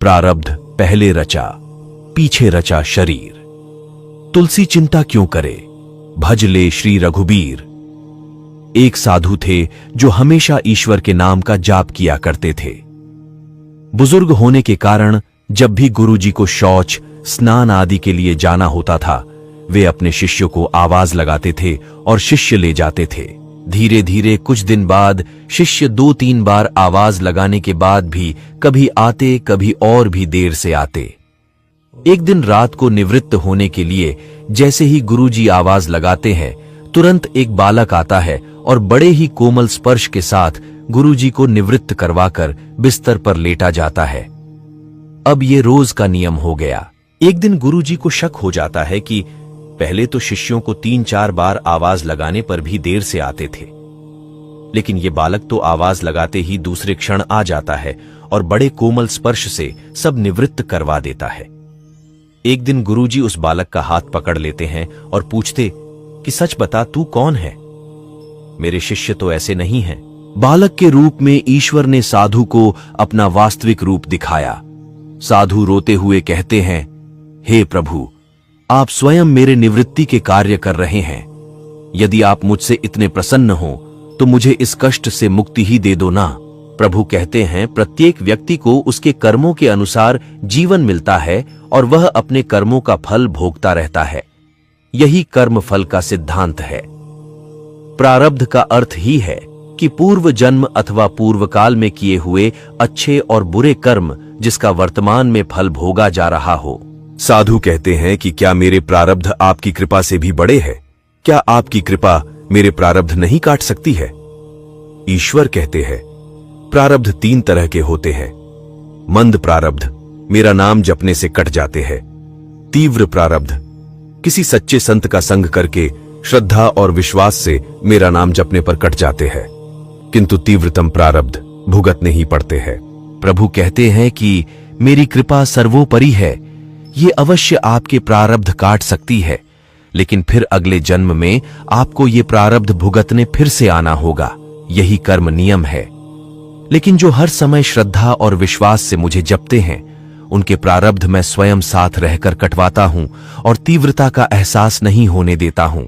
प्रारब्ध पहले रचा, पीछे रचा शरीर। तुलसी चिंता क्यों करे, भज ले श्री रघुबीर। एक साधु थे जो हमेशा ईश्वर के नाम का जाप किया करते थे। बुजुर्ग होने के कारण जब भी गुरुजी को शौच, स्नान आदि के लिए जाना होता था, वे अपने शिष्यों को आवाज लगाते थे और शिष्य ले जाते थे। धीरे धीरे कुछ दिन बाद शिष्य 2-3 बार आवाज लगाने के बाद भी कभी आते, कभी और भी देर से आते। एक दिन रात को निवृत्त होने के लिए जैसे ही गुरुजी आवाज लगाते हैं, तुरंत एक बालक आता है और बड़े ही कोमल स्पर्श के साथ गुरुजी को निवृत्त करवाकर बिस्तर पर लेटा जाता है। अब ये रोज का नियम हो गया। एक दिन गुरुजी को शक हो जाता है कि पहले तो शिष्यों को 3-4 बार आवाज लगाने पर भी देर से आते थे, लेकिन ये बालक तो आवाज लगाते ही दूसरे क्षण आ जाता है और बड़े कोमल स्पर्श से सब निवृत्त करवा देता है। एक दिन गुरुजी उस बालक का हाथ पकड़ लेते हैं और पूछते कि सच बता, तू कौन है? मेरे शिष्य तो ऐसे नहीं हैं। बालक के रूप में ईश्वर ने साधु को अपना वास्तविक रूप दिखाया। साधु रोते हुए कहते हैं, हे प्रभु, आप स्वयं मेरे निवृत्ति के कार्य कर रहे हैं। यदि आप मुझसे इतने प्रसन्न हो तो मुझे इस कष्ट से मुक्ति ही दे दो ना। प्रभु कहते हैं, प्रत्येक व्यक्ति को उसके कर्मों के अनुसार जीवन मिलता है और वह अपने कर्मों का फल भोगता रहता है। यही कर्म फल का सिद्धांत है। प्रारब्ध का अर्थ ही है कि पूर्व जन्म अथवा पूर्व काल में किए हुए अच्छे और बुरे कर्म जिसका वर्तमान में फल भोगा जा रहा हो। साधु कहते हैं कि क्या मेरे प्रारब्ध आपकी कृपा से भी बड़े हैं? क्या आपकी कृपा मेरे प्रारब्ध नहीं काट सकती है? ईश्वर कहते हैं, प्रारब्ध 3 तरह के होते हैं। मंद प्रारब्ध मेरा नाम जपने से कट जाते हैं। तीव्र प्रारब्ध किसी सच्चे संत का संग करके श्रद्धा और विश्वास से मेरा नाम जपने पर कट जाते हैं, किंतु तीव्रतम प्रारब्ध भुगतने ही पड़ते हैं। प्रभु कहते हैं कि मेरी कृपा सर्वोपरि है, ये अवश्य आपके प्रारब्ध काट सकती है, लेकिन फिर अगले जन्म में आपको ये प्रारब्ध भुगतने फिर से आना होगा। यही कर्म नियम है। लेकिन जो हर समय श्रद्धा और विश्वास से मुझे जपते हैं, उनके प्रारब्ध मैं स्वयं साथ रहकर कटवाता हूं और तीव्रता का एहसास नहीं होने देता हूं।